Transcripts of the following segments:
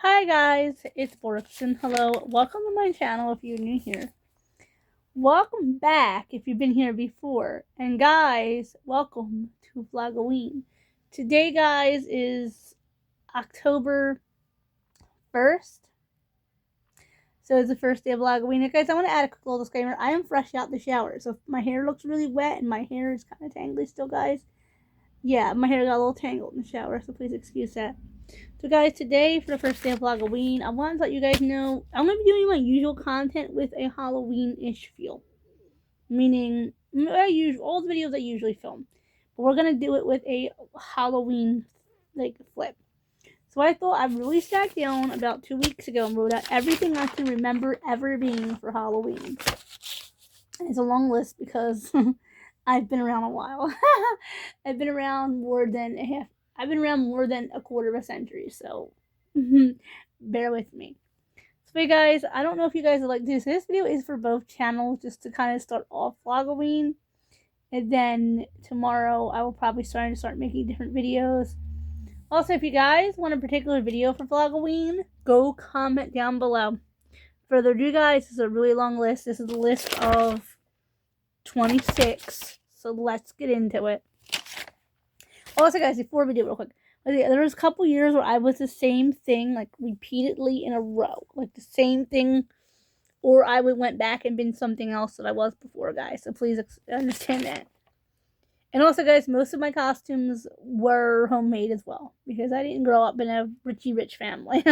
Hi guys, it's Borks and hello, welcome to my channel if you're new here. Welcome back if you've been here before. And guys, welcome to Vlog-O-ween. Today guys is October 1st. So it's the first day of Vlog-O-ween. And guys, I want to add a quick little disclaimer. I am fresh out the shower. So if my hair looks really wet and my hair is kind of tangly still guys. Yeah, my hair got a little tangled in the shower, so please excuse that. So guys, today for the first day of Vlog-O-ween, I wanted to let you guys know I'm going to be doing my usual content with a Halloween-ish feel. Meaning, all the videos I usually film. But we're going to do it with a Halloween, flip. So I thought I really sat down about 2 weeks ago and wrote out everything I can remember ever being for Halloween. And it's a long list because I've been around a while. I've been around more than a quarter of a century, so bear with me. So, guys, I don't know if you guys would like this. This video is for both channels, just to kind of start off Vlog-O-ween, and then tomorrow I will probably start making different videos. Also, if you guys want a particular video for Vlog-O-ween, go comment down below. Further ado, guys, this is a really long list. This is a list of 26. So let's get into it. Also, guys, before we do it real quick, there was a couple years where I was the same thing, like, repeatedly in a row. Like, the same thing, or I went back and been something else that I was before, guys. So please understand that. And also, guys, most of my costumes were homemade as well, because I didn't grow up in a rich family.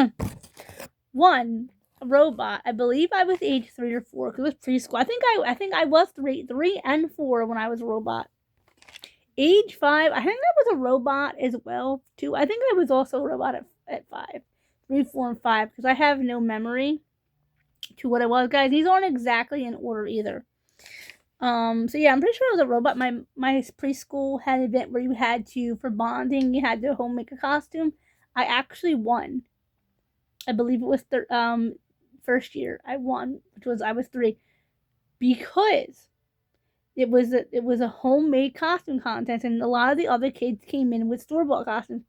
One, a robot. I believe I was age 3 or 4, because it was preschool. I think I was 3 and 4 when I was a robot. Age 5, I think I was a robot as well, too. I think I was also a robot at 5. 3, 4, and 5, because I have no memory to what I was, guys. These aren't exactly in order either. So yeah, I'm pretty sure I was a robot. My preschool had an event where you had to, for bonding, you had to home make a costume. I actually won. I believe it was first year. I won, I was 3, because it was a homemade costume contest, and a lot of the other kids came in with store-bought costumes,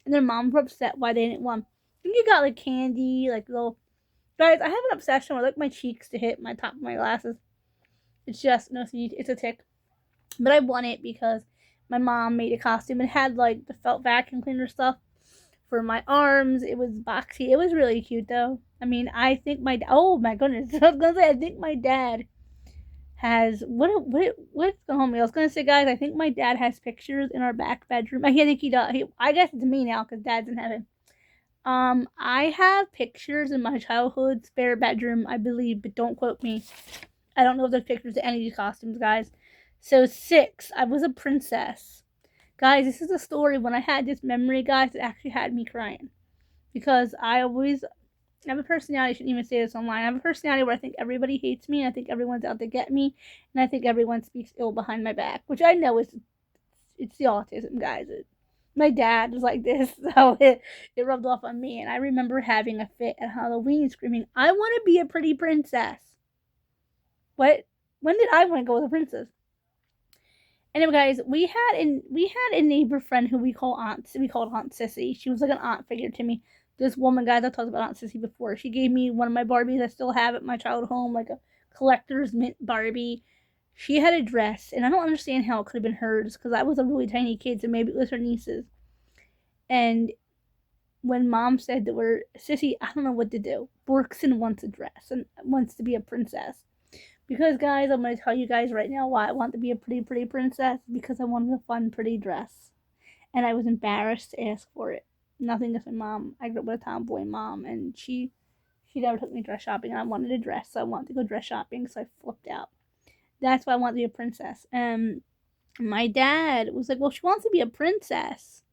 and their moms were upset why they didn't win. I think you got like candy, like little. Guys, I have an obsession with my cheeks to hit my top of my glasses. It's just it's a tick. But I won it because my mom made a costume and had like the felt vacuum cleaner stuff for my arms. It was boxy. It was really cute though. I mean, I think oh my goodness, I was gonna say I think my dad has what's going on? I was gonna say, guys, I think my dad has pictures in our back bedroom. I think he does. I guess it's me now because Dad's in heaven. I have pictures in my childhood spare bedroom, I believe, but don't quote me. I don't know if there's pictures of any of these costumes, guys. So 6, I was a princess. Guys, this is a story when I had this memory, guys, it actually had me crying. Because I have a personality, I shouldn't even say this online. I have a personality where I think everybody hates me, and I think everyone's out to get me, and I think everyone speaks ill behind my back, which I know it's the autism, guys. My dad was like this, so it rubbed off on me, and I remember having a fit at Halloween screaming, I want to be a pretty princess. What? When did I want to go with a princess? Anyway, guys, we had a neighbor friend who we called Aunt Sissy. She was like an aunt figure to me. This woman, guys, I talked about Aunt Sissy before. She gave me one of my Barbies I still have at my childhood home, like a collector's mint Barbie. She had a dress, and I don't understand how it could have been hers, because I was a really tiny kid, so maybe it was her niece's. And when Mom said that Sissy, I don't know what to do. Borkson wants a dress and wants to be a princess. Because, guys, I'm going to tell you guys right now why I want to be a pretty, pretty princess. Because I wanted a fun, pretty dress. And I was embarrassed to ask for it. Nothing against my mom. I grew up with a tomboy mom. And she never took me dress shopping. And I wanted a dress. So I wanted to go dress shopping. So I flipped out. That's why I wanted to be a princess. And my dad was like, well, she wants to be a princess.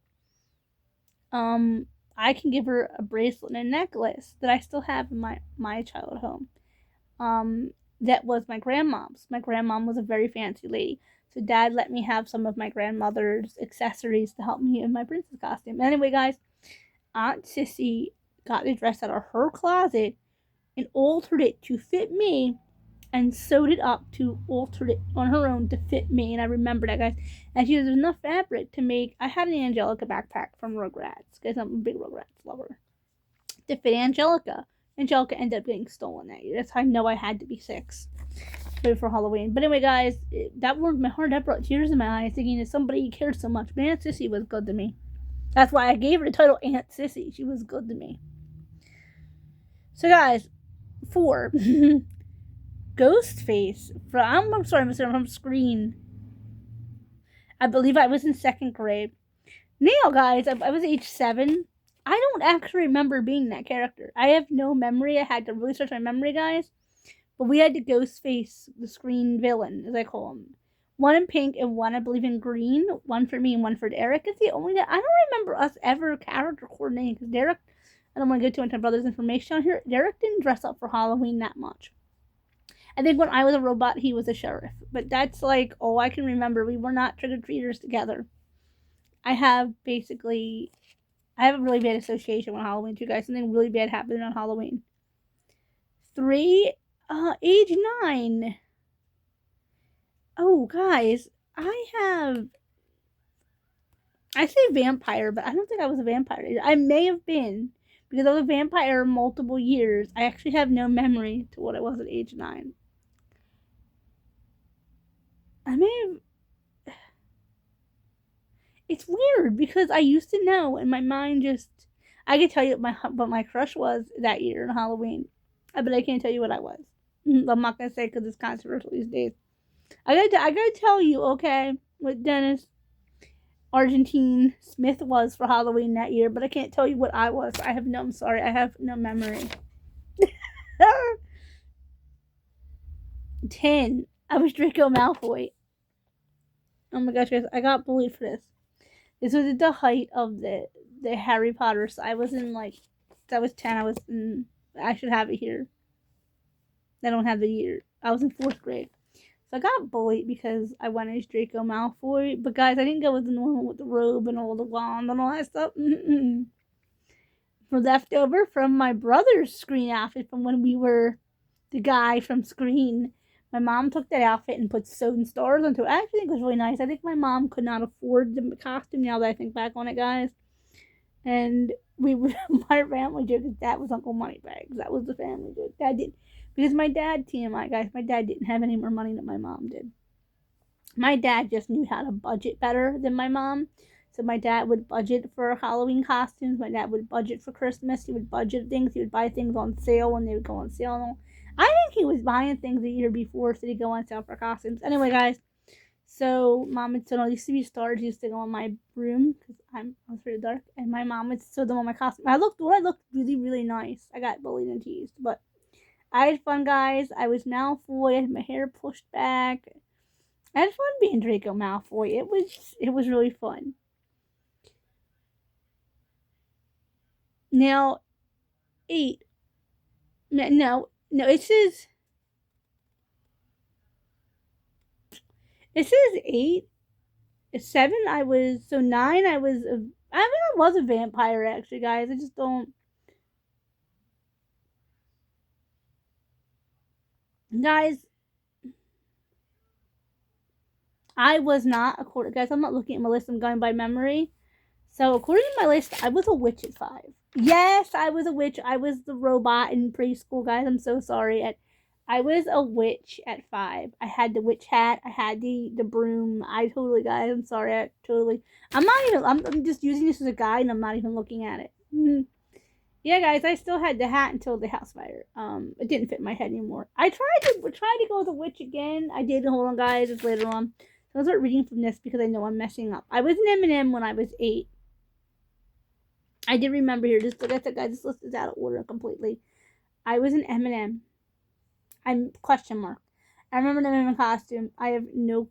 I can give her a bracelet and a necklace that I still have in my childhood home. That was my grandmom's. My grandmom was a very fancy lady. So Dad let me have some of my grandmother's accessories to help me in my princess costume. Anyway, guys, Aunt Sissy got the dress out of her closet and altered it to fit me, and sewed it up to alter it on her own to fit me. And I remember that, guys. And she used enough fabric to make. I had an Angelica backpack from Rugrats, because I'm a big Rugrats lover. to fit Angelica. Angelica ended up getting stolen that year. That's how I know I had to be 6 for Halloween. But anyway, guys, that warmed my heart. That brought tears in my eyes, thinking that somebody cared so much. But Aunt Sissy was good to me. That's why I gave her the title Aunt Sissy. She was good to me. So, guys, 4. Ghostface I'm from Screen. I believe I was in 2nd grade. Now, guys, I was age 7. I don't actually remember being that character. I have no memory. I had to really search my memory, guys. But we had the Ghostface, the Screen villain, as I call him. One in pink and one, I believe, in green. One for me and one for Derek. It's the only that I don't remember us ever character coordinating, because Derek, I don't want to go too much on brother's information on here. Derek didn't dress up for Halloween that much. I think when I was a robot, he was a sheriff. But that's like all I can remember. We were not trick-or-treaters together. I have a really bad association with Halloween too, guys. Something really bad happened on Halloween. 3, age 9. Oh, guys, I say vampire, but I don't think I was a vampire. I may have been, because I was a vampire multiple years. I actually have no memory to what I was at age 9. I may have... It's weird, because I used to know, and my mind just... I could tell you what my crush was that year on Halloween, but I can't tell you what I was. I'm not going to say, because it's controversial these days. I gotta tell you, okay, what Dennis Argentine Smith was for Halloween that year, but I can't tell you what I was. I'm sorry, I have no memory. 10, I was Draco Malfoy. Oh my gosh, guys, I got bullied for this. This was at the height of the Harry Potter, so I was 10, I should have it here. I don't have the year. I was in 4th grade. So I got bullied because I went as Draco Malfoy. But guys, I didn't go with the normal, with the robe and all the wand and all that stuff. For leftover from my brother's Screen outfit from when we were the guy from Screen. My mom took that outfit and put sewing stars onto it. I actually think it was really nice. I think my mom could not afford the costume now that I think back on it, guys. And my family joke is that was Uncle Moneybags. That was the family joke. That did. Because my dad, TMI, guys, my dad didn't have any more money than my mom did. My dad just knew how to budget better than my mom. So my dad would budget for Halloween costumes. My dad would budget for Christmas. He would budget things. He would buy things on sale when they would go on sale. I think he was buying things a year before so he'd go on sale for costumes. Anyway, guys, so Mom would sew all these CB stars used to go on my room because I was pretty dark. And my mom would sew them on my costume. I looked really, really nice. I got bullied and teased, but I had fun, guys. I was Malfoy. I had my hair pushed back. I had fun being Draco Malfoy. It was really fun. Now, 8. No, it says 8. 7, 9, I was a vampire, actually, guys. I just don't. Guys, I was not, guys, I'm not looking at my list. I'm going by memory. So, according to my list, I was a witch at 5. Yes, I was a witch. I was the robot in preschool, guys. I'm so sorry. I was a witch at 5. I had the witch hat. I had the broom. Guys, I'm sorry. I'm just using this as a guide, and I'm not even looking at it. Yeah, guys, I still had the hat until the house fire. It didn't fit my head anymore. I tried to go with a witch again. I did. Hold on, guys. It's later on. So I'll start reading from this because I know I'm messing up. I was an M&M when I was 8. I did remember here. Just like I said, guys, this list is out of order completely. I was an M&M. I'm question mark. I remember the M&M costume. I have no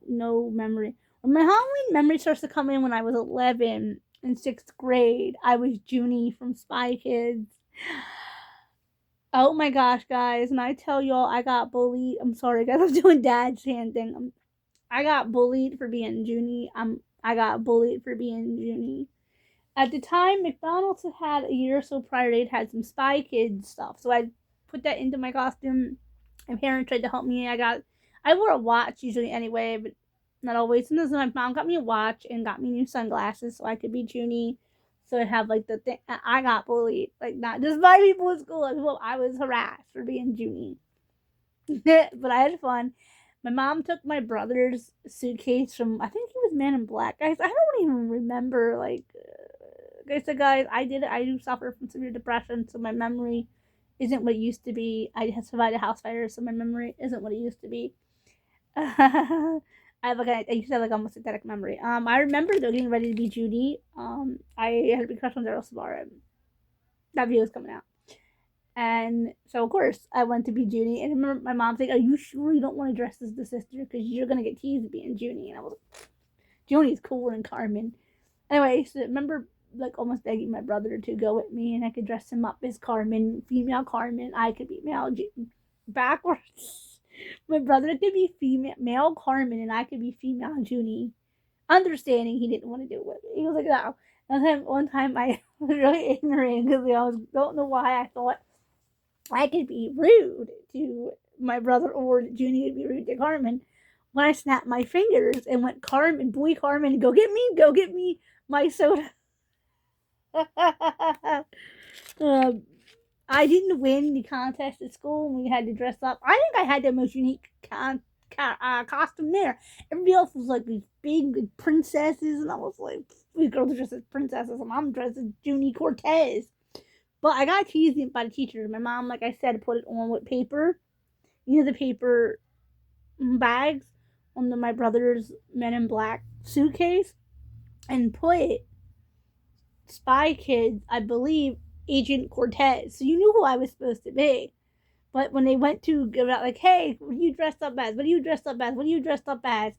memory. When my Halloween memory starts to come in when I was 11 in 6th grade, I was Junie from Spy Kids. Oh my gosh, guys. And I tell y'all, I got bullied. I'm sorry, guys. I'm doing dad's hand thing. I got bullied for being Junie. I got bullied for being Junie. At the time, McDonald's had a year or so prior, they'd had some Spy Kids stuff. So I put that into my costume. My parents tried to help me. I wore a watch usually anyway, but not always. Sometimes my mom got me a watch and got me new sunglasses so I could be Junie. So it had like the thing. I got bullied, like not just by people in school. Well, I was harassed for being Junie. But I had fun. My mom took my brother's suitcase from, I think he was Man in Black. Guys, I don't even remember, like, I said, guys, I do suffer from severe depression, so my memory isn't what it used to be. I had survived a house fire, so my memory isn't what it used to be. I used to have like almost synthetic memory. I remember though getting ready to be Judy. I had a big crush on Daryl Sabara. That video was coming out. And so, of course, I went to be Junie. And I remember my mom saying, "Are you sure you don't want to dress as the sister? Because you're going to get teased being Junie." And I was like, Junie's cooler than Carmen. Anyway, so I remember like almost begging my brother to go with me. And I could dress him up as Carmen, female Carmen. I could be male backwards. My brother could be male Carmen. And I could be female Junie. Understanding he didn't want to do it with me. He was like, no. And then one time I was really ignorant because don't know why I thought I could be rude to my brother or Junie would be rude to Carmen. When I snapped my fingers and went, Carmen, boy Carmen, go get me my soda. I didn't win the contest at school and we had to dress up. I think I had the most unique costume there. Everybody else was like these big princesses, and I was like, these girls are dressed as princesses, and I'm dressed as Junie Cortez. But I got teased by the teacher. My mom, like I said, put it on with paper. You know the paper bags on my brother's Men in Black suitcase, and put Spy Kids, I believe, Agent Cortez. So you knew who I was supposed to be. But when they went to give out, like, hey, what are you dressed up as? What are you dressed up as? What are you dressed up as?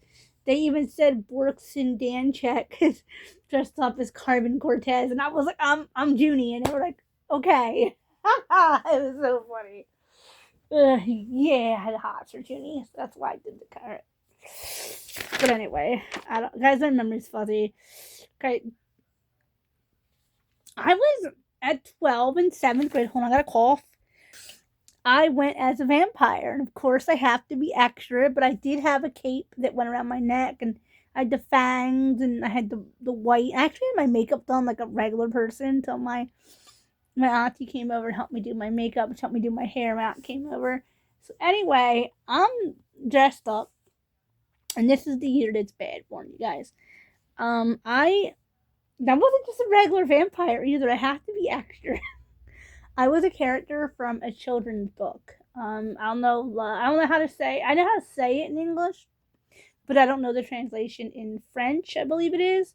They even said Borkson Danchek is dressed up as Carmen Cortez. And I was like, I'm Junie. And they were like, okay. It was so funny. Yeah, I had hots for Junie. So that's why I did the carrot. But anyway, guys, my memory's fuzzy. Okay. I was at 12 in 7th grade. Hold on, I got a cough. I went as a vampire, and of course I have to be extra, but I did have a cape that went around my neck, and I had the fangs, and I had the white. I actually had my makeup done like a regular person until my auntie came over and helped me do my makeup, and helped me do my hair. My aunt came over. So anyway, I'm dressed up, and this is the year that's bad for me, guys. That wasn't just a regular vampire either. I have to be extra. I was a character from a children's book. I don't know how to say. I know how to say it in English, but I don't know the translation in French. I believe it is.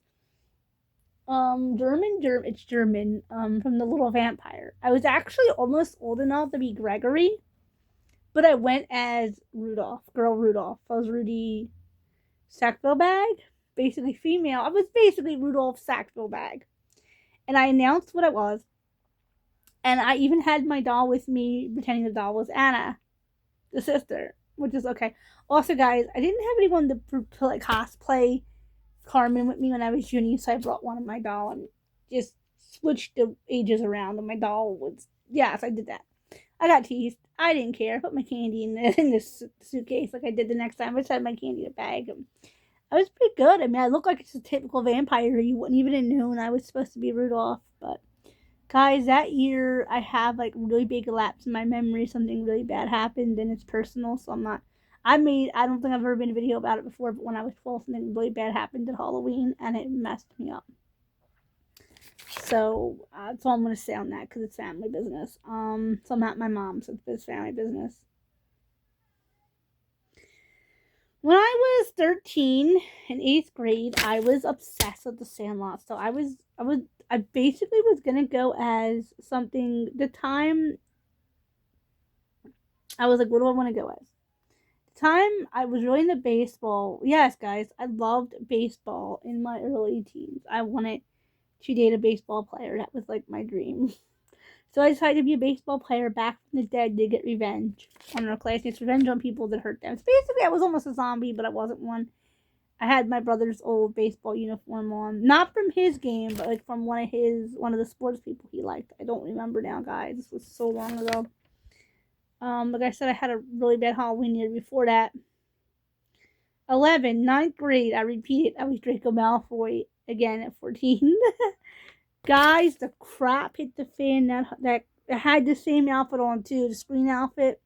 It's German. From the Little Vampire. I was actually almost old enough to be Gregory, but I went as Rudolph. I was Rudy Sackville Bag, basically female. I was basically Rudolph Sackville Bag, and I announced what I was. And I even had my doll with me, pretending the doll was Anna, the sister, which is okay. Also, guys, I didn't have anyone to like cosplay Carmen with me when I was Junie, so I brought one of my doll and just switched the ages around. And my doll was, yes, I did that. I got teased. I didn't care. I put my candy in this suitcase like I did the next time. I just had my candy in a bag. And I was pretty good. I mean, I look like it's a typical vampire. You wouldn't even have known I was supposed to be Rudolph, but. Guys, that year I have like really big lapse in my memory. Something really bad happened and it's personal, so I don't think I've ever made a video about it before, but when I was 12, something really bad happened at Halloween and it messed me up. So that's all I'm going to say on that because it's family business. So I'm not my mom, so it's family business. When I was 13 in 8th grade, I was obsessed with The Sandlot. So I basically was gonna go as something. The time I was like, what do I want to go as? The time I was really into baseball. Yes, guys, I loved baseball in my early teens. I wanted to date a baseball player. That was like my dream. So I decided to be a baseball player back from the dead to get revenge on our classmates, revenge on people that hurt them. So basically, I was almost a zombie, but I wasn't one. I had my brother's old baseball uniform on. Not from his game, but like from one of the sports people he liked. I don't remember now, guys. This was so long ago. Like I said, I had a really bad Halloween year before that. 11, 9th grade, I repeated. I was Draco Malfoy again at 14. Guys, the crap hit the fan that I had the same outfit on too, the screen outfit.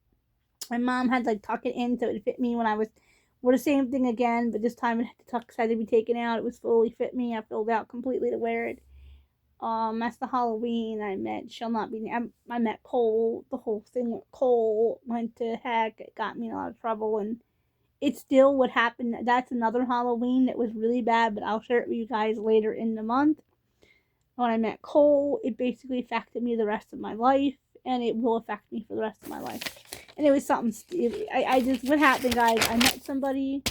My mom had to like tuck it in so it fit me when I was wore the same thing again, but this time it had to tuck had to be taken out. It was fully fit me. I filled out completely to wear it. That's the Halloween I met. Shall not be. I met Cole. The whole thing with Cole went to heck. It got me in a lot of trouble, and it's still what happened. That's another Halloween that was really bad, but I'll share it with you guys later in the month. When I met Cole, it basically affected me the rest of my life, and it will affect me for the rest of my life. And it was something. I just what happened, guys? I met somebody,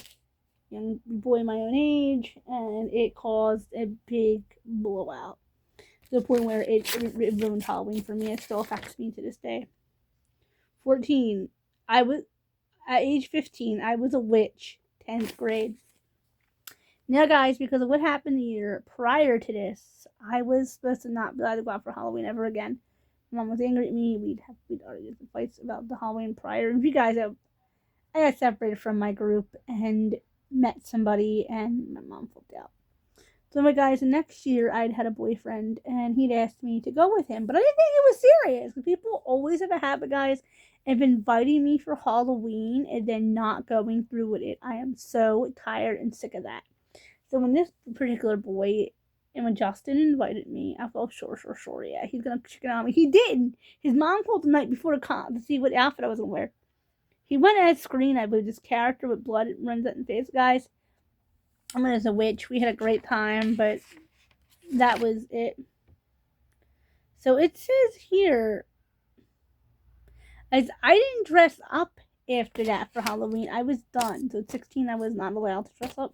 young boy my own age, and it caused a big blowout to the point where it ruined Halloween for me. It still affects me to this day. 14. I was at age 15. I was a witch. 10th grade. Now, guys, because of what happened the year prior to this, I was supposed to not be allowed to go out for Halloween ever again. My mom was angry at me. We'd argue some fights about the Halloween prior. And if you guys have, I got separated from my group and met somebody, and my mom flipped out. So, my guys, the next year I'd had a boyfriend, and he'd asked me to go with him, but I didn't think it was serious. Because people always have a habit, guys, of inviting me for Halloween and then not going through with it. I am so tired and sick of that. So when this particular boy, and when Justin invited me, I felt sure, yeah, he's gonna chicken on me. He didn't. His mom called the night before to see what outfit I was gonna wear. He went at screen, I believe, this character with blood runs out in face, guys. I went as a witch. We had a great time, but that was it. So it says here, as I didn't dress up after that for Halloween. I was done. So at 16, I was not allowed to dress up.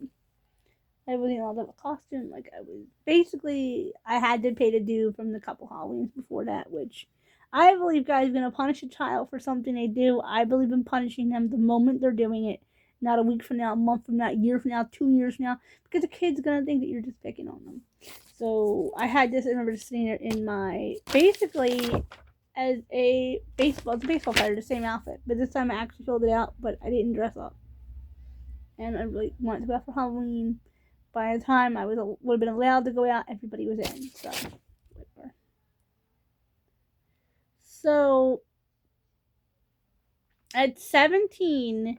I wasn't allowed to have a costume. Like, I was basically, I had to pay the due from the couple Halloweens before that, which I believe, guys, are going to punish a child for something they do. I believe in punishing them the moment they're doing it. Not a week from now, a month from now, a year from now, 2 years from now, because the kid's going to think that you're just picking on them. So I had this, I remember just sitting there in my, basically, as a baseball player, the same outfit. But this time I actually filled it out, but I didn't dress up. And I really wanted to go out for Halloween. By the time I would have been allowed to go out, everybody was in. So, whatever. So, at 17,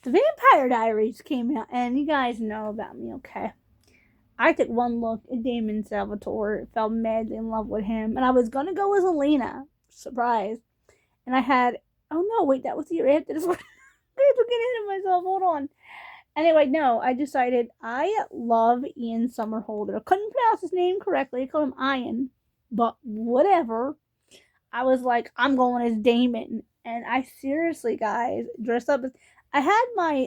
the Vampire Diaries came out. And you guys know about me, okay? I took one look at Damon Salvatore, fell madly in love with him. And I was going to go as Elena. Surprise. And I had, oh no, wait, that was the year after this one. I'm looking ahead of myself. Hold on. Anyway, no, I decided I love Ian Somerhalder. I couldn't pronounce his name correctly. I called him Ian, but whatever. I was like, I'm going as Damon, and I seriously, guys, dressed up as. I had my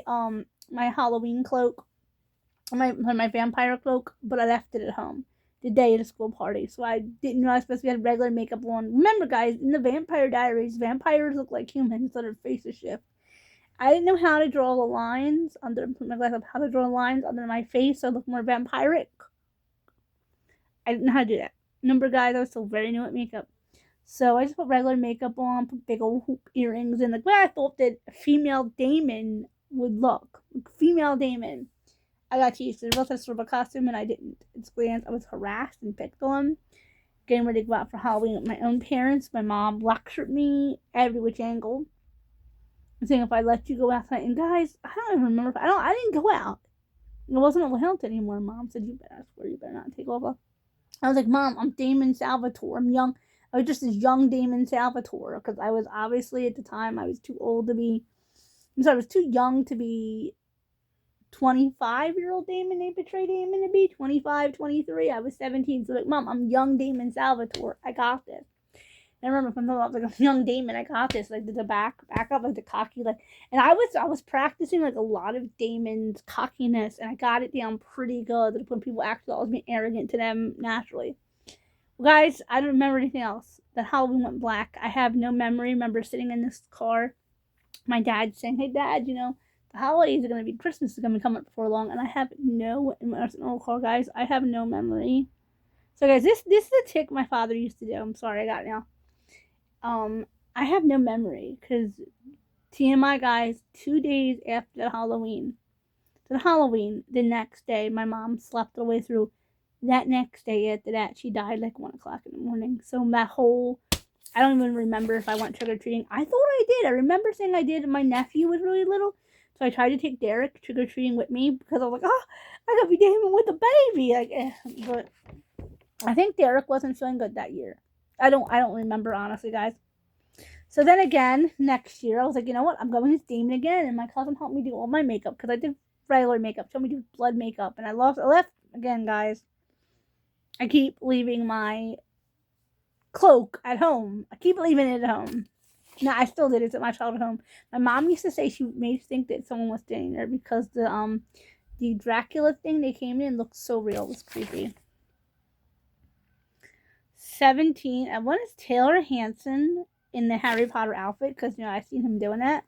my Halloween cloak, my vampire cloak, but I left it at home the day of the school party, so I didn't know I was supposed to have regular makeup on. Remember, guys, in the Vampire Diaries, vampires look like humans, so their faces shift. I didn't know how to draw the lines under my glass up, how to draw lines under my face so I look more vampiric. I didn't know how to do that. Remember, guys, I was still very new at makeup. So I just put regular makeup on, put big old hoop earrings, and the way I thought that female Damon would look. Female Damon. I got teased. They both had sort of a costume, and I didn't. It's glance. I was harassed and picked on. Getting ready to go out for Halloween with my own parents. My mom lectured me every which angle. Saying if I let you go outside, and guys, I don't even remember. I didn't go out. It wasn't allowed anymore. Mom said, "You better, I swear, you better not take off." I was like, "Mom, I'm Damon Salvatore. I'm young. I was just as young Damon Salvatore because I was obviously at the time I was too old to be. I'm sorry, I was too young to be 25-year-old Damon. They portrayed Damon to be 25, 23. I was 17. So like, Mom, I'm young Damon Salvatore. I got this." And I remember from the I was like a young Damon, I got this, like the back up, like the cocky, like, and I was practicing like a lot of Damon's cockiness, and I got it down pretty good. Like when people actually always being arrogant to them naturally. Well, guys, I don't remember anything else. That Halloween went black. I have no memory. I remember sitting in this car, my dad saying, "Hey, Dad, you know the holidays are gonna be Christmas is gonna be coming before long," and I have no in my old car, guys. I have no memory. So, guys, this is a tick my father used to do. I'm sorry, I got it now. I have no memory because TMI, guys, 2 days after Halloween, the next day, my mom slept all the way through. That next day after that, she died like 1 o'clock in the morning. So that whole, I don't even remember if I went trick-or-treating. I thought I did. I remember saying I did, and my nephew was really little. So I tried to take Derek trick-or-treating with me because I was like, oh, I gotta be dancing with the baby. But I think Derek wasn't feeling good that year. I don't remember, honestly, guys. So then again, next year, I was like, you know what? I'm going to Damon again. And my cousin helped me do all my makeup because I did regular makeup. She helped me do blood makeup. And I left again, guys. I keep leaving my cloak at home. I keep leaving it at home. No, I still did it at my childhood home. My mom used to say she made me think that someone was staying there because the Dracula thing they came in looked so real. It was creepy. 17. And what is Taylor Hanson in the Harry Potter outfit? Because, I've seen him doing that.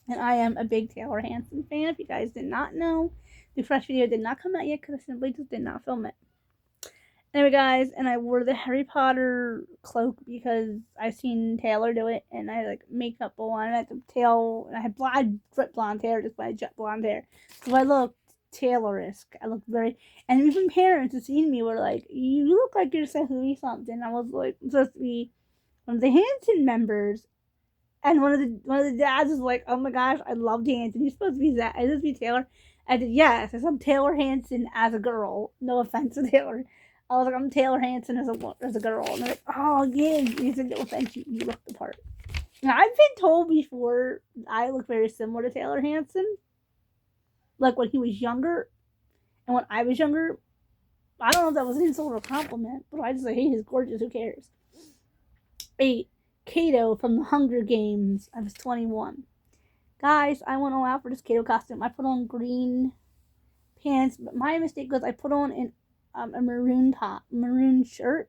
And I am a big Taylor Hanson fan. If you guys did not know, the fresh video did not come out yet because I simply just did not film it. Anyway, guys, and I wore the Harry Potter cloak because I've seen Taylor do it, and I had makeup on, and I had the tail, and I had blonde hair, just my jet blonde hair. So I looked Taylor-esque. I looked very, and even parents who seen me were like, "You look like you're supposed to be something." I was like, I'm supposed to be one of the Hanson members, and one of the dads was like, "Oh my gosh, I loved Hanson. You're supposed to be that. I supposed to be Taylor." I said, "Yes, I'm Taylor Hanson as a girl. No offense to Taylor." I was like, I'm Taylor Hanson as a girl. And they're like, oh, yeah. He said, no offense, you look the part. Now, I've been told before I look very similar to Taylor Hanson. Like when he was younger and when I was younger. I don't know if that was an insult or a compliment, but I just say, hey, he's gorgeous. Who cares? 8. Kato from the Hunger Games. I was 21. Guys, I went all out for this Kato costume. I put on green pants, but my mistake was I put on a maroon shirt.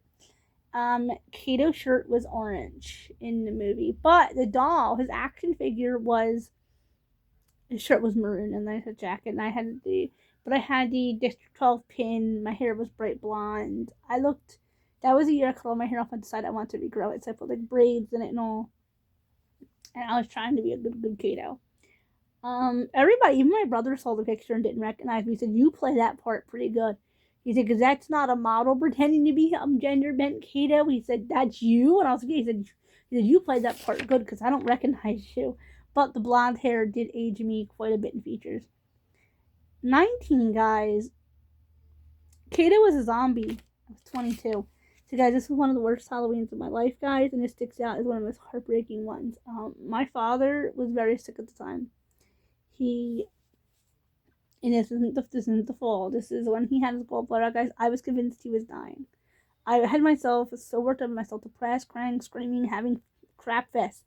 Kato's shirt was orange in the movie, but the doll, his action figure his shirt was maroon, and I had a jacket, and I had the District 12 pin. My hair was bright blonde. That was a year I cut all my hair off and decided I wanted to regrow it, so I put braids in it and all, and I was trying to be a good Kato. Everybody, even my brother saw the picture and didn't recognize me. He said, you play that part pretty good. He said, because that's not a model pretending to be gender bent Kato. He said, that's you. And I was like, he said, you played that part good because I don't recognize you. But the blonde hair did age me quite a bit in features. 19, guys. Kato was a zombie. I was 22. So, guys, this was one of the worst Halloweens of my life, guys. And it sticks out as one of the most heartbreaking ones. My father was very sick at the time. And this isn't the fall. This is when he had his gallbladder, guys. I was convinced he was dying. I had myself so worked up, myself depressed, crying, screaming, having crap fest.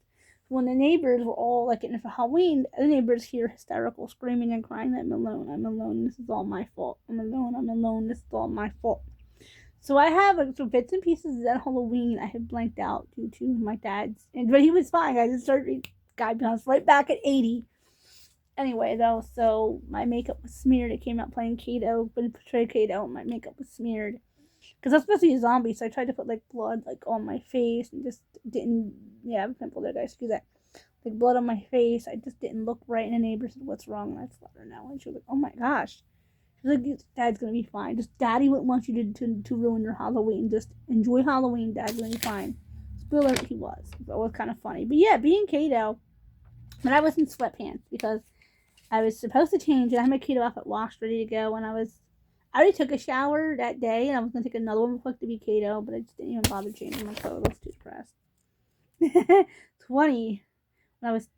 When the neighbors were all getting for Halloween, the neighbors hear hysterical screaming and crying, I'm alone, this is all my fault. I'm alone, this is all my fault. So I have bits and pieces of that Halloween I have blanked out due to my dad's, but he was fine, guys. It started, God, I was right back at 80. Anyway, though, so my makeup was smeared. It came out playing Kato, but it portrayed Kato, and my makeup was smeared. Because I was supposed to be a zombie, so I tried to put, blood, on my face, and just didn't, I have a pimple there, guys, do that. Blood on my face, I just didn't look right, and the neighbor said, what's wrong? And I just let her know, and she was like, oh my gosh. She was like, Dad's gonna be fine. Just, Daddy wouldn't want you to ruin your Halloween. Just enjoy Halloween, Dad's gonna be fine. Spoiler, he was. But it was kind of funny. But yeah, being Kato, but I was in sweatpants, because I was supposed to change it. I had my Kato outfit washed, ready to go, and I already took a shower that day, and I was going to take another one quick to be Kato, but I just didn't even bother changing my clothes. I was too depressed. 20. When I was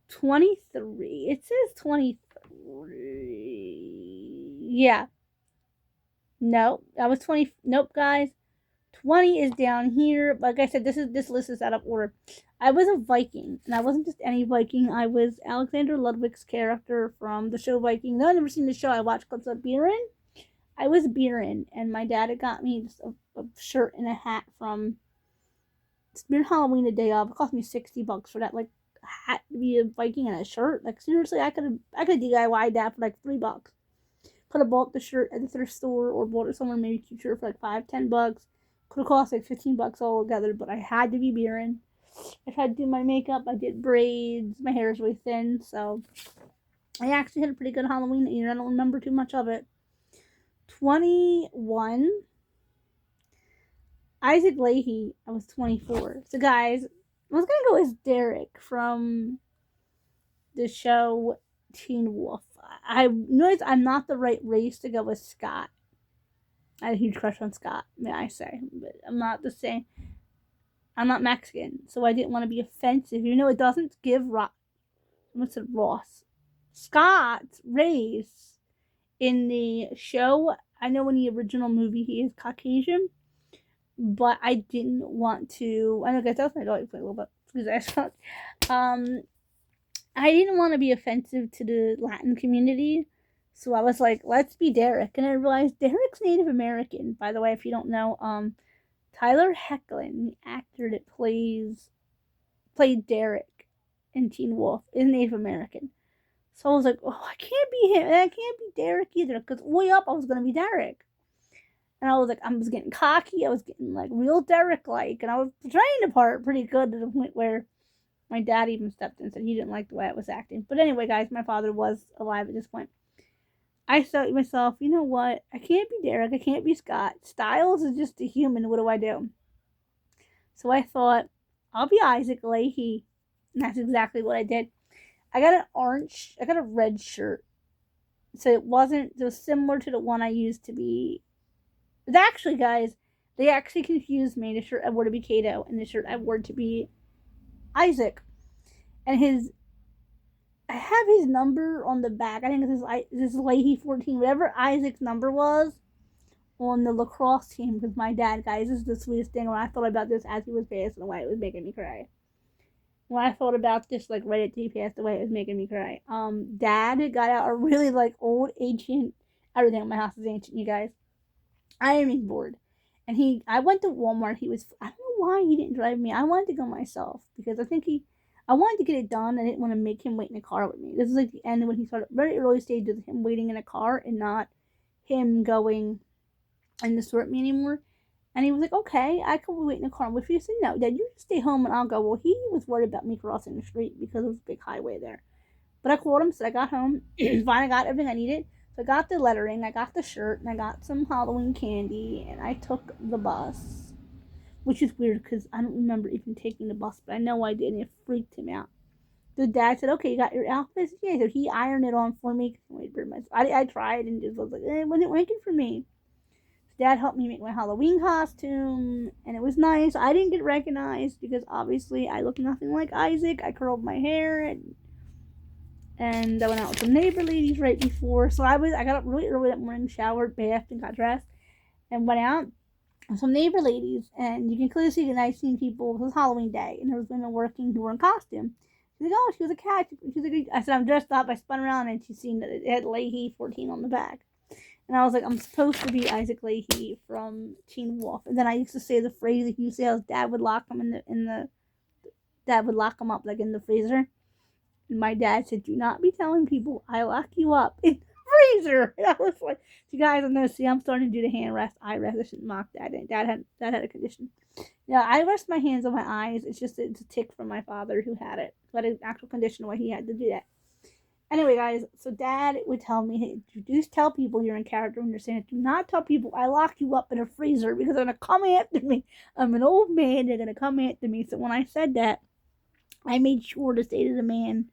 23. It says 23. Yeah. No, I was 20. Nope, guys. 20 is down here. Like I said, this list is out of order. I was a Viking, and I wasn't just any Viking. I was Alexander Ludwig's character from the show Viking. Though I've never seen the show, I watched clips of Biren. I was Biren, and my dad had got me just a shirt and a hat from Spirit Halloween the day of. It cost me $60 for that hat to be a Viking and a shirt. Seriously, I could DIY that for $3. Could have bought the shirt at the thrift store or bought it somewhere maybe cheaper for $5-10. Could have cost $15 all together, but I had to be Biren. I tried to do my makeup. I did braids. My hair is really thin, so I actually had a pretty good Halloween that year. I don't remember too much of it. 21. Isaac Leahy, I was 24. So guys, I was gonna go as Derek from the show Teen Wolf. I noticed I'm not the right race to go with Scott. I had a huge crush on Scott, may I say, but I'm not the same. I'm not Mexican, so I didn't want to be offensive. You know, it doesn't give what's it, Ross? Scott's race in the show. I know in the original movie he is Caucasian, but I didn't want to. I know guys, that was my dog play a little bit because I thought, I didn't want to be offensive to the Latin community, so I was like, let's be Derek, and I realized Derek's Native American. By the way, if you don't know, Tyler Hoechlin, the actor that played Derek in Teen Wolf, is Native American. So I was like, oh, I can't be him, and I can't be Derek either, because way up I was gonna be Derek. And I was like, I was getting cocky, I was getting like real Derek-like, and I was portraying the part pretty good to the point where my dad even stepped in and said he didn't like the way I was acting. But anyway, guys, my father was alive at this point. I thought to myself, you know what? I can't be Derek, I can't be Scott. Styles is just a human, what do I do? So I thought, I'll be Isaac Leahy. And that's exactly what I did. I got a red shirt. So it was similar to the one I used to be. But actually, guys, they actually confused me. The shirt I wore to be Kato and the shirt I wore to be Isaac. And I have his number on the back. I think this is Leahy 14. Whatever Isaac's number was on the lacrosse team. Because my dad, guys, this is the sweetest thing. When I thought about this as he was passing away, it was making me cry. When I thought about this, like, right after he passed away, it was making me cry. Dad got out a really, like, old, ancient, everything at my house is ancient, you guys, ironing board. And I went to Walmart, I don't know why he didn't drive me. I wanted to go myself, because I wanted to get it done. I didn't want to make him wait in a car with me. This is like the end when he started, very early stages of him waiting in a car and not him going in the store with me anymore. And he was like, okay, I could wait in the car with you. I said, no, Dad, you just stay home and I'll go. Well, he was worried about me crossing the street because it was a big highway there. But I called him, so I got home. Finally got everything I needed. So I got the lettering, I got the shirt, and I got some Halloween candy, and I took the bus. Which is weird because I don't remember even taking the bus, but I know I did, and it freaked him out. The dad said, okay, you got your outfit? Yeah, so he ironed it on for me. I tried and just was like, it wasn't working for me. Dad helped me make my Halloween costume, and it was nice. I didn't get recognized because obviously I look nothing like Isaac. I curled my hair, and I went out with some neighbor ladies right before. So I got up really early that morning, showered, bathed, and got dressed, and went out with some neighbor ladies. And you can clearly see the nice seeing people. It was Halloween day, and there was women working who were in costume. She's like, oh, she was a cat. She's like, I said, I'm dressed up. I spun around, and she's seen that it had Leahy 14 on the back. And I was like, I'm supposed to be Isaac Leahy from Teen Wolf. And then I used to say the phrase that you say, how Dad would lock him Dad would lock him up like in the freezer. And my dad said, do not be telling people I lock you up in the freezer. And I was like, you guys, I'm starting to do the hand rest, eye rest. I shouldn't mock Dad. Dad had a condition. Yeah, I rest my hands on my eyes. It's a tick from my father who had it. Who had an actual condition why he had to do that. Anyway, guys, so Dad would tell me, hey, just tell people you're in character when you're saying it. Do not tell people I lock you up in a freezer because they're going to come after me. I'm an old man. They're going to come after me. So when I said that, I made sure to say to the man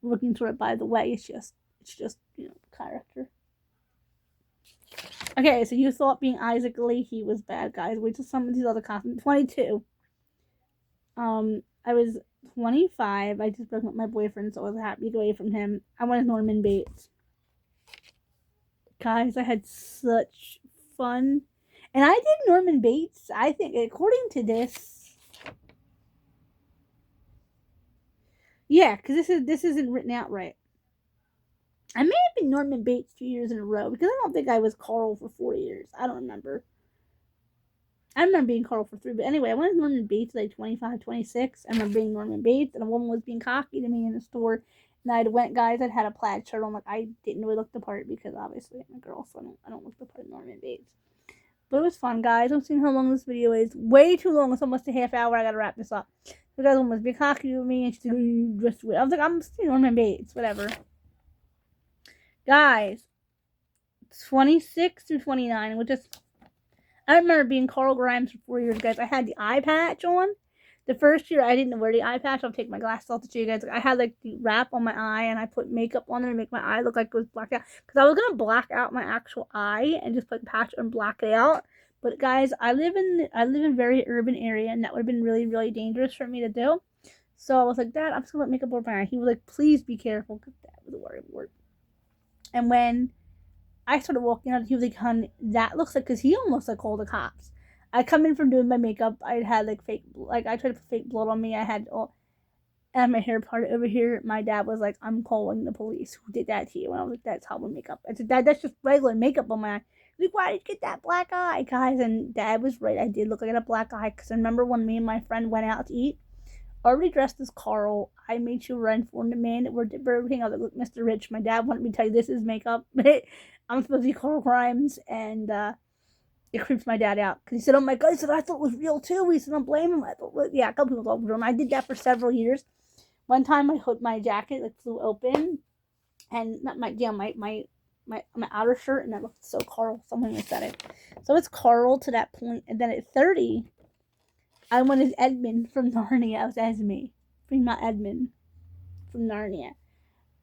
looking through it, by the way, it's just, character. Okay, so you thought being Isaac Leahy was bad, guys. Wait till some of these other costumes. 22. I was 25. I just broke up with my boyfriend, so I was happy to get away from him. I went as Norman Bates. Guys, I had such fun. And I did Norman Bates, I think, according to this. Yeah, because this isn't written out right. I may have been Norman Bates 2 years in a row, because I don't think I was Carl for 4 years. I don't remember. I remember being Carl for 3, but anyway, I went as Norman Bates like 25, 26. I remember being Norman Bates, and a woman was being cocky to me in the store. And I'd had a plaid shirt on, like I didn't really look the part because obviously I'm a girl, so I don't look the part of Norman Bates. But it was fun, guys. I'm seeing how long this video is. Way too long. It's almost a half hour. I gotta wrap this up. The guy was being cocky with me, and she's like, just weird. I was like, I'm still Norman Bates, whatever. Guys, 26 through 29, which is, I remember being Carl Grimes for 4 years, guys. I had the eye patch on. The first year I didn't wear the eye patch. I'll take my glasses off to show you guys. I had like the wrap on my eye, and I put makeup on there to make my eye look like it was blacked out. Because I was gonna black out my actual eye and just put the patch and black it out. But guys, I live in a very urban area, and that would have been really, really dangerous for me to do. So I was like, Dad, I'm just gonna put makeup over my eye. He was like, please be careful, because that was a worry word. And when I started walking out, he was like, honey, that looks like, because he almost like called the cops. I come in from doing my makeup. I had like fake, like I tried to put fake blood on me. I had all, and my hair parted over here. My dad was like, I'm calling the police. Who did that to you? And I was like, that's Halloween makeup. I said, Dad, that's just regular makeup on my eye. He's like, why did you get that black eye, guys? And Dad was right. I did look like I had a black eye, because I remember when me and my friend went out to eat, already dressed as Carl. I made sure I informed the man that we're Burger King. I was like, look, Mr. Rich, my dad wanted me to tell you this is makeup. I'm supposed to be Carl Grimes, and it creeps my dad out, because he said, oh my God, he said, I thought it was real too. He said, don't blame him. I thought, well, yeah, a couple people thought it was real. I did that for several years. One time my jacket like flew open, and not my outer shirt, and I looked so Carl. Someone had said it. So it's Carl to that point, and then at 30, I went as Edmund from Narnia. I was Esme, not Edmund from Narnia.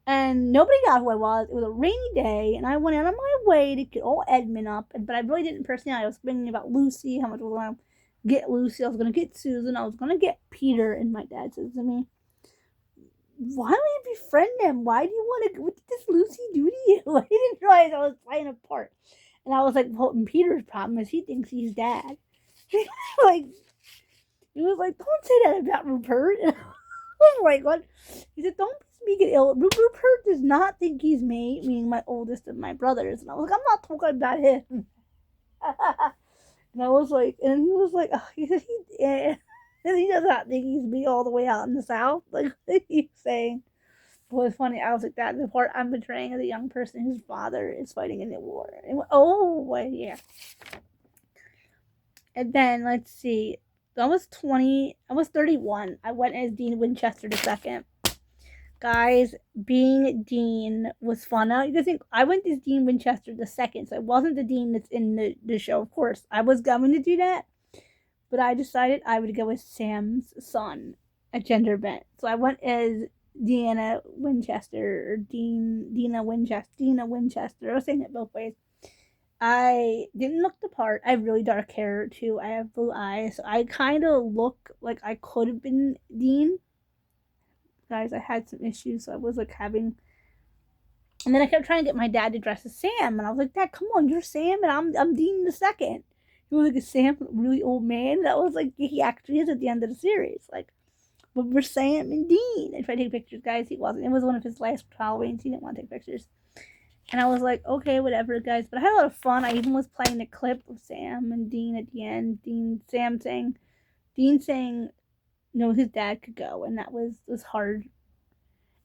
And nobody got who I was. It was a rainy day, and I went out on my way to get all Edmund up. But I really didn't personally. I was thinking about Lucy, how much I was going to get Lucy. I was going to get Susan. I was going to get Peter. And my dad says to me, why don't you befriend them? Why do you want to? What did this Lucy do to you? I didn't realize I was playing a part. And I was like, well, and Peter's problem is he thinks he's dad. Like, he was like, don't say that about Rupert. And I was like, what? He said, don't speak it ill. Rupert does not think he's me, meaning my oldest of my brothers. And I was like, I'm not talking about him. And I was like, and he was like, oh, he said, and he does not think he's me all the way out in the South. Like, what he's saying. But it's funny, I was like, that's the part I'm betraying as a young person whose father is fighting in the war. And yeah. And then, let's see. I was 31. I went as Dean Winchester II. Guys, being Dean was fun. Now, you think I went as Dean Winchester II, so it wasn't the Dean that's in the show. Of course, I was going to do that, but I decided I would go as Sam's son, a gender bent. So I went as Deanna Winchester, or Dina Winchester. I was saying it both ways. I didn't look the part. I have really dark hair too. I have blue eyes. So I kind of look like I could have been Dean. Guys, I had some issues. So I was like having, and then I kept trying to get my dad to dress as Sam, and I was like, Dad, come on, you're Sam, and I'm Dean the second. He was like a Sam, really old man. That was like, he actually is at the end of the series. Like, but we're Sam and Dean. I tried to take pictures, guys. He wasn't. It was one of his last Halloweens. He didn't want to take pictures. And I was like, okay, whatever, guys. But I had a lot of fun. I even was playing the clip of Sam and Dean at the end. Dean saying, no, his dad could go. And that was hard.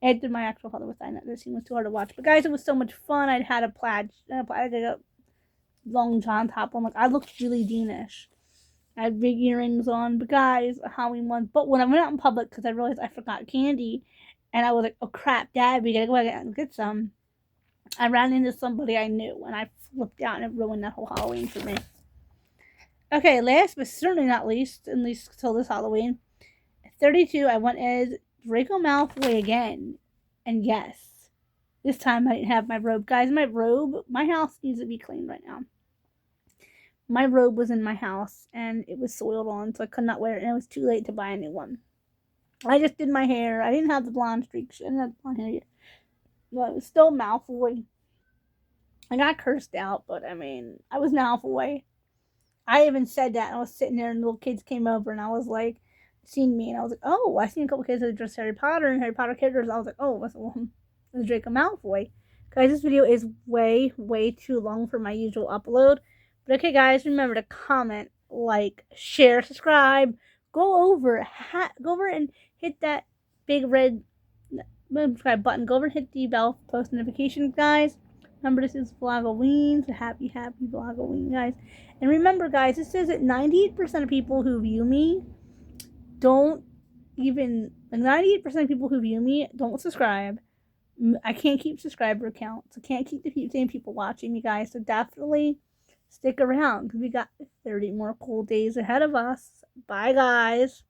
After my actual father was dying, that scene was too hard to watch. But guys, it was so much fun. I'd had a long john top on. Like, I looked really Deanish. I had big earrings on. But guys, Halloween was. But when I went out in public, because I realized I forgot candy, and I was like, oh crap, Dad, we gotta go out and get some. I ran into somebody I knew, and I flipped out, and it ruined that whole Halloween for me. Okay, last but certainly not least, at least till this Halloween, 32, I went as Draco Malfoy again. And yes, this time I didn't have my robe. Guys, my house needs to be cleaned right now. My robe was in my house, and it was soiled on, so I could not wear it, and it was too late to buy a new one. I just did my hair. I didn't have the blonde streaks. I didn't have the blonde hair yet. Well, it was still Malfoy. I got cursed out, but I mean, I was Malfoy. I even said that. I was sitting there, and little kids came over, and I was like, seen me, and I was like, oh, I seen a couple kids that dressed Harry Potter and Harry Potter characters. I was like, oh, what's the one? It's Draco Malfoy. Guys, this video is way, way too long for my usual upload. But okay, guys, remember to comment, like, share, subscribe. Go over and hit that big red subscribe button. Go over and hit the bell for post notifications, guys. Remember, this is Vlog-O-ween, so happy Vlog-O-ween, guys. And remember, guys, it says that 98% of people who view me don't even, like 98% of people who view me don't subscribe, I can't keep subscriber counts. I can't keep the same people watching, you guys. So definitely stick around because we got 30 more cool days ahead of us. Bye, guys.